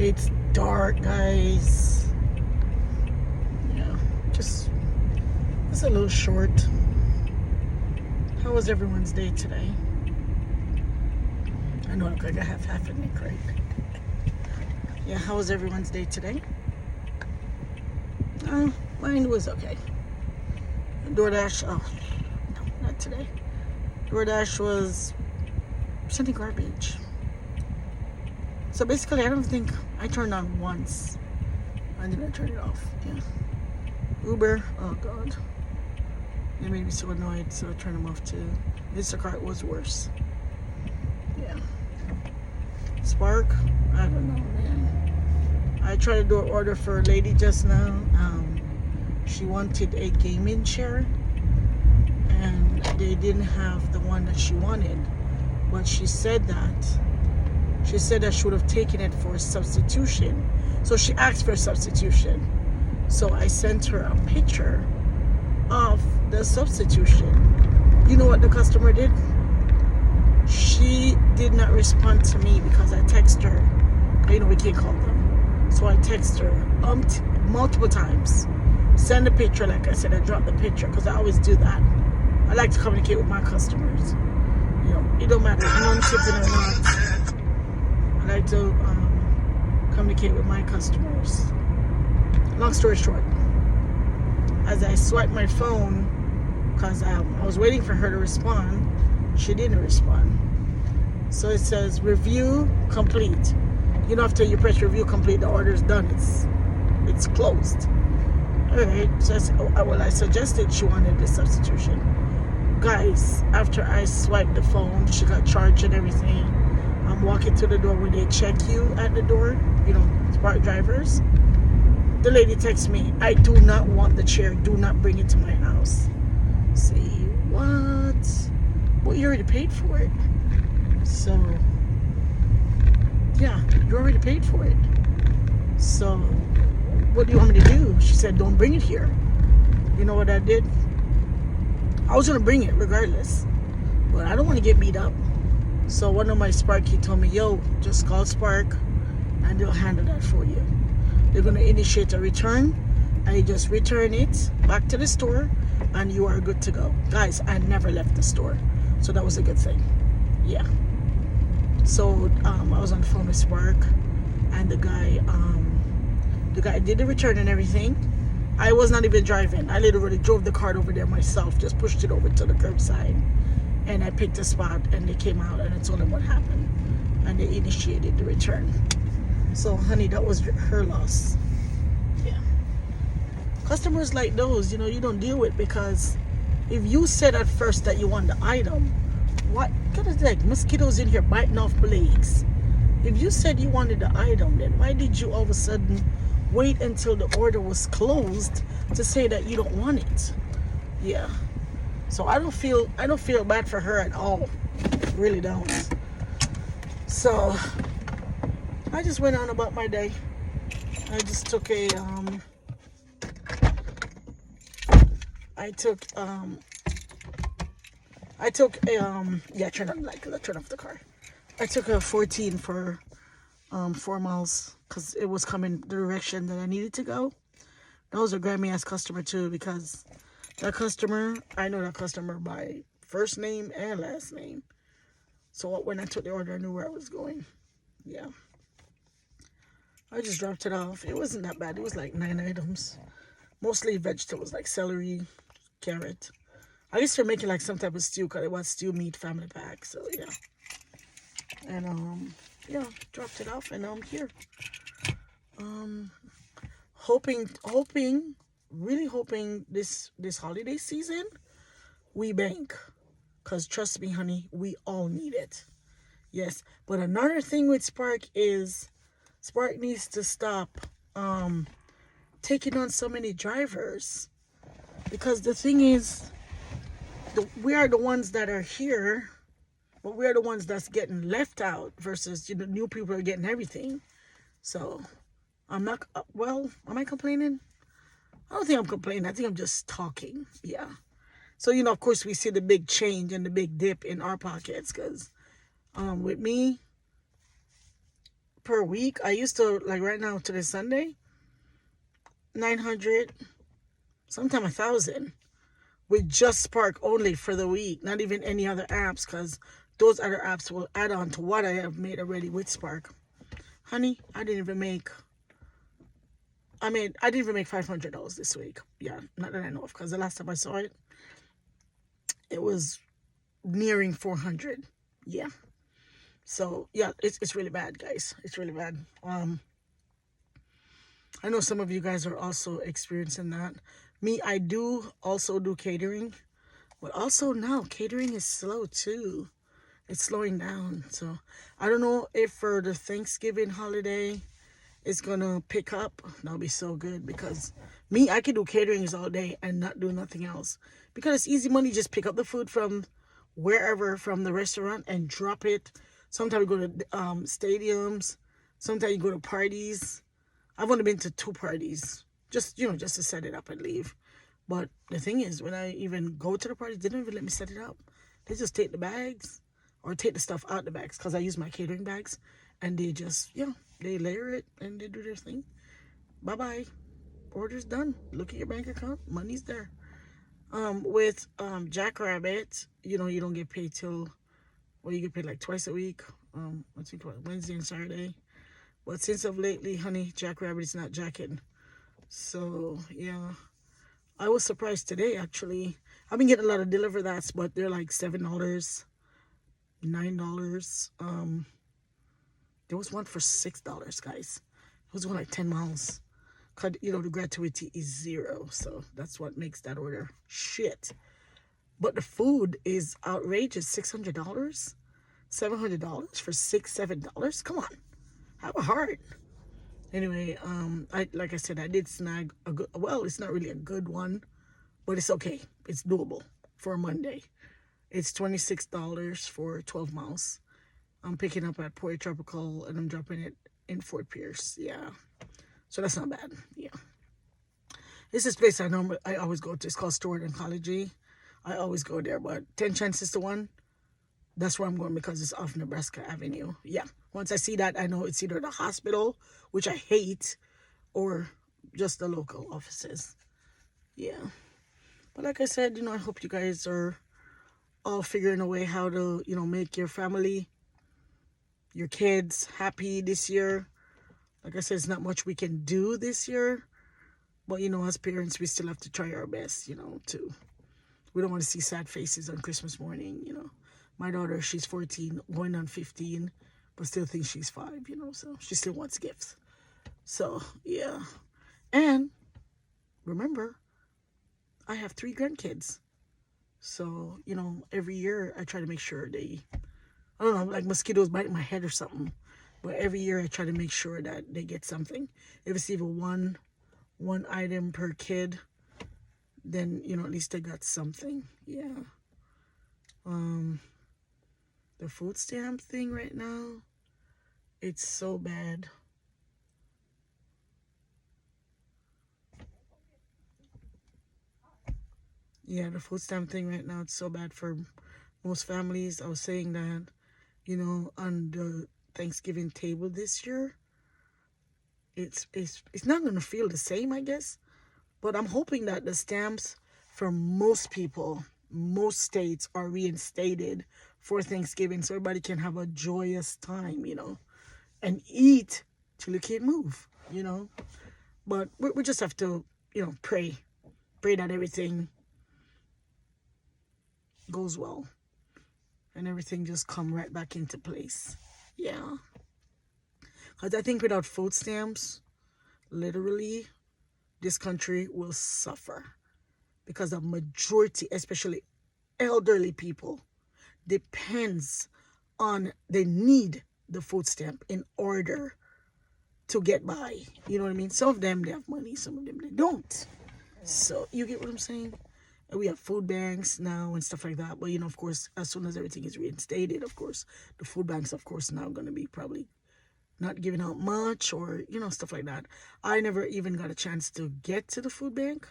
It's dark, guys. Yeah, just it's a little short. How was everyone's day today? I know I look like I have half a neck, right? Yeah, how was everyone's day today? Mine was okay. DoorDash, oh, no, not today. DoorDash was sending garbage. So basically, I don't think I turned on once. And then I turned it off, yeah. Uber, oh God. They made me so annoyed, so I turned them off too. Instacart was worse. Yeah. Spark, I don't know, man. I tried to do an order for a lady just now. She wanted a gaming chair, and they didn't have the one that she wanted. But she said that she would have taken it for a substitution. So she asked for a substitution. So I sent her a picture of the substitution. You know what the customer did? She did not respond to me because I texted her. You know, we can't call them. So I texted her multiple times. Send a picture, like I said, I dropped the picture because I always do that. I like to communicate with my customers. You know, it don't matter if I'm tipping or not. I like to communicate with my customers. Long story short, as I swiped my phone, because I was waiting for her to respond, she didn't respond. So it says review complete. You know, after you press review complete, the order's done. It's closed. Alright, so I suggested she wanted the substitution. Guys, after I swiped the phone, she got charged and everything. I'm walking to the door where they check you at the door, you know, Spark drivers. The lady texts me, I do not want the chair, do not bring it to my house. Say, what? Well, you already paid for it. So, yeah, you already paid for it. So, what do you want me to do? She said, don't bring it here. You know what I did? I was going to bring it regardless. But I don't want to get beat up. So one of my Spark, he told me, yo, just call Spark and they'll handle that for you. They're going to initiate a return and you just return it back to the store and you are good to go. Guys, I never left the store. So that was a good thing. Yeah. So I was on the phone with Spark and the guy did the return and everything. I was not even driving. I literally drove the cart over there myself, just pushed it over to the curbside. And I picked a spot and they came out and I told them what happened. And they initiated the return. So, honey, that was her loss. Yeah. Customers like those, you know, you don't deal with because if you said at first that you want the item, what? God, it's like mosquitoes in here biting off blades. If you said you wanted the item, then why did you all of a sudden wait until the order was closed to say that you don't want it? Yeah. So I don't feel bad for her at all. Really don't. So I just went on about my day. I just took a turn off the car. I took a 14 for 4 miles because it was coming the direction that I needed to go. That was a Grammy ass customer too, because that customer, I know that customer by first name and last name. So when I took the order, I knew where I was going. Yeah. I just dropped it off. It wasn't that bad. It was like 9 items. Mostly vegetables like celery, carrot. I guess they're making like some type of stew because it was stew meat family pack. So yeah. And yeah, dropped it off and now I'm here. Really hoping this holiday season we bank. Because trust me, honey, we all need it. Yes. But another thing with Spark is Spark needs to stop taking on so many drivers. Because the thing is, we are the ones that are here, but we are the ones that's getting left out versus, you know, new people are getting everything. So I'm not, am I complaining? I don't think I'm complaining. I think I'm just talking. Yeah. So, you know, of course, we see the big change and the big dip in our pockets because with me, per week. I used to, like right now, to this Sunday, 900, sometimes 1,000, with just Spark only for the week, not even any other apps, because those other apps will add on to what I have made already with Spark. Honey, I didn't even make $500 this week. Yeah, not that I know of, because the last time I saw it, it was nearing 400. Yeah. So yeah, it's really bad, guys. It's really bad. I know some of you guys are also experiencing that. Me, I do also do catering, but also now catering is slow too. It's slowing down. So I don't know if for the Thanksgiving holiday it's gonna pick up. That'll be so good, because me, I can do caterings all day and not do nothing else, because it's easy money. Just pick up the food from wherever, from the restaurant, and drop it. Sometimes you go to stadiums. Sometimes you go to parties. I've only been to 2 parties, just just to set it up and leave. But the thing is, when I even go to the parties, they don't even let me set it up. They just take the bags or take the stuff out the bags, because I use my catering bags, and they just they layer it and they do their thing. Bye bye, order's done. Look at your bank account, money's there. With Jackrabbit, you don't get paid till, well, you get paid like twice a week. I think Wednesday and Saturday. But since of lately, honey, Jackrabbit is not jacking. So yeah, I was surprised today actually. I've been getting a lot of deliver that's, but they're like $7, $9. There was one for $6, guys. It was one like 10 miles. Cause the gratuity is 0, so that's what makes that order shit. But the food is outrageous. $600, $700 for $6-7. Come on, have a heart. Anyway, like I said, I did snag a good. Well, it's not really a good one, but it's okay. It's doable for a Monday. It's $26 for 12 miles. I'm picking up at Port Tropical and I'm dropping it in Fort Pierce. Yeah, so that's not bad. Yeah, this is a place I always go to. It's called Stewart Oncology. I always go there, but 10 chances to 1, that's where I'm going, because it's off Nebraska Avenue. Yeah, once I see that, I know it's either the hospital, which I hate, or just the local offices. Yeah, but like I said, I hope you guys are all figuring a way how to, make your family, your kids happy this year. Like I said, it's not much we can do this year, but as parents, we still have to try our best, to. We don't want to see sad faces on Christmas morning, My daughter, she's 14, going on 15, but still thinks she's 5, so she still wants gifts. So, yeah. And remember, I have 3 grandkids. So, every year I try to make sure I don't know, like mosquitoes biting my head or something. But every year I try to make sure that they get something. If it's even one item per kid, then, at least they got something. Yeah. The food stamp thing right now, it's so bad. Yeah, the food stamp thing right now, it's so bad for most families. I was saying that, on the Thanksgiving table this year, it's not going to feel the same, I guess. But I'm hoping that the stamps for most people, most states, are reinstated for Thanksgiving, so everybody can have a joyous time, and eat till you can't move, But we just have to, pray that everything goes well and everything just come right back into place. Yeah. Because I think without food stamps, literally, this country will suffer, because the majority, especially elderly people, they need the food stamp in order to get by. You know what I mean? Some of them, they have money, some of them, they don't. So, you get what I'm saying? And we have food banks now and stuff like that. But, of course, as soon as everything is reinstated, of course, the food banks, of course, now going to be probably not giving out much, or, stuff like that. I never even got a chance to get to the food bank.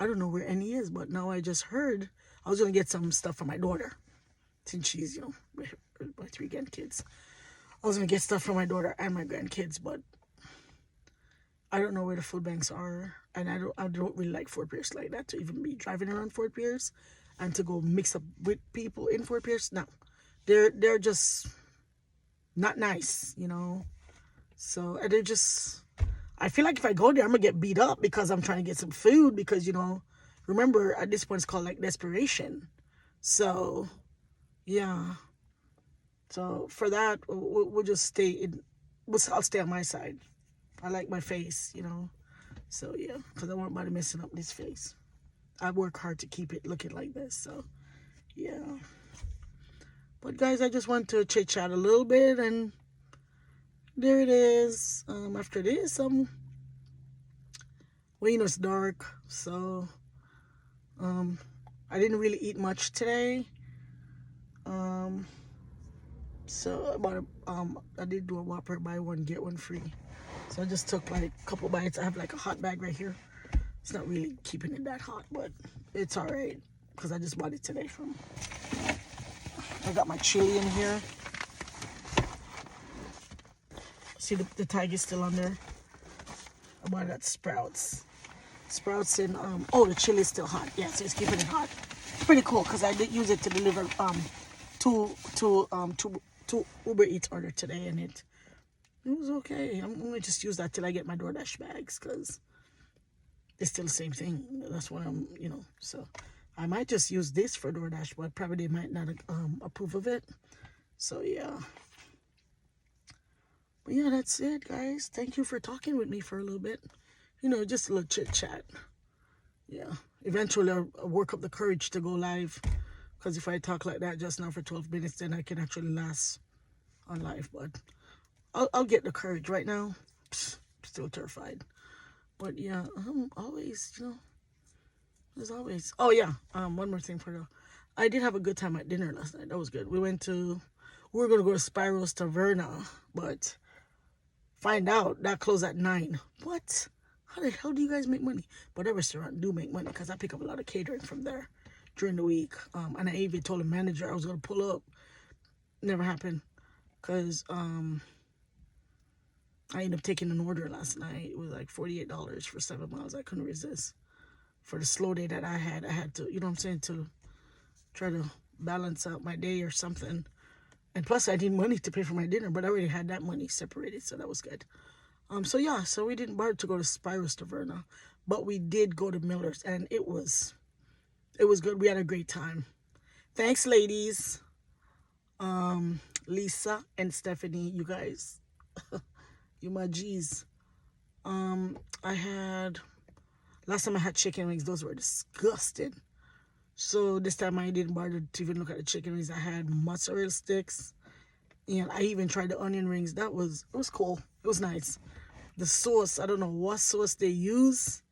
I don't know where any is, but now I just heard I was going to get some stuff for my daughter, since she's, my 3 grandkids. I was gonna get stuff for my daughter and my grandkids, but I don't know where the food banks are, and I don't really like Fort Pierce like that to even be driving around Fort Pierce and to go mix up with people in Fort Pierce. No, they're just not nice, you know. So and they're just. I feel like if I go there, I'm gonna get beat up because I'm trying to get some food because, you know, remember at this point it's called like desperation. So yeah. So for that, we'll just stay in. I'll stay on my side. I like my face, you know. So yeah, because I don't want nobody messing up this face. I work hard to keep it looking like this. So yeah. But guys, I just want to chit chat a little bit, and there it is. After this, well, you know, it's dark, so I didn't really eat much today. So about I did do a Whopper, buy one get one free. So I just took like a couple bites. I have like a hot bag right here. It's not really keeping it that hot, but it's all right because I just bought it today from. I got my chili in here. See the tag is still on there. I bought it at Sprouts. Sprouts in oh, the chili is still hot. Yeah, so it's keeping it hot. It's pretty cool because I did use it to deliver two Uber Eats order today, and it was okay. I'm gonna just use that till I get my DoorDash bags because it's still the same thing. That's what I'm, you know. So I might just use this for DoorDash, but probably they might not approve of it. So yeah. But yeah, that's it, guys. Thank you for talking with me for a little bit. You know, just a little chit chat. Yeah. Eventually, I'll work up the courage to go live. Because if I talk like that just now for 12 minutes, then I can actually last on live. But I'll get the courage right now. Still terrified. But yeah, I'm always, you know, as always. Oh yeah, one more thing for you. I did have a good time at dinner last night. That was good. We were going to go to Spiro's Taverna, but find out that closed at 9. What? How the hell do you guys make money? But that restaurant do make money because I pick up a lot of catering from there during the week. And I even told the manager I was going to pull up. Never happened because I ended up taking an order last night. It was like $48 for 7 miles. I couldn't resist. For the slow day that I had to, you know what I'm saying, to try to balance out my day or something. And plus, I need money to pay for my dinner, but I already had that money separated, so that was good. So yeah, so we didn't bother to go to Spiro's Taverna, but we did go to Miller's, and it was good. We had a great time. Thanks, ladies. Lisa and Stephanie, you guys, you my G's. Last time I had chicken wings, those were disgusting. So this time I didn't bother to even look at the chicken wings. I had mozzarella sticks, and I even tried the onion rings. It was cool. It was nice. The sauce, I don't know what sauce they use,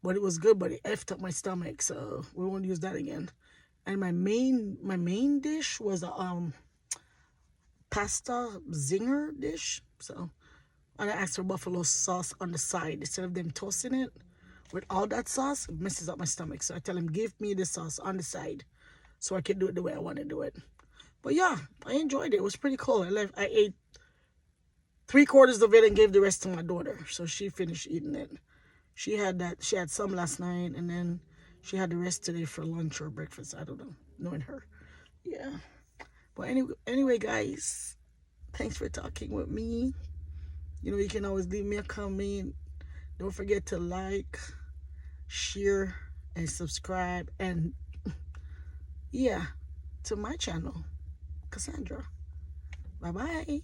but it was good, but it effed up my stomach, so we won't use that again. And my main dish was a pasta zinger dish. So I asked for buffalo sauce on the side instead of them toasting it. With all that sauce, it messes up my stomach. So I tell him, give me the sauce on the side so I can do it the way I want to do it. But yeah, I enjoyed it. It was pretty cool. I ate 3/4 of it and gave the rest to my daughter. So she finished eating it. She had some last night, and then she had the rest today for lunch or breakfast. I don't know, knowing her. Yeah. But anyway, guys, thanks for talking with me. You know, you can always leave me a comment. Don't forget to like, share, and subscribe. And yeah, to my channel, Cassandra. Bye-bye.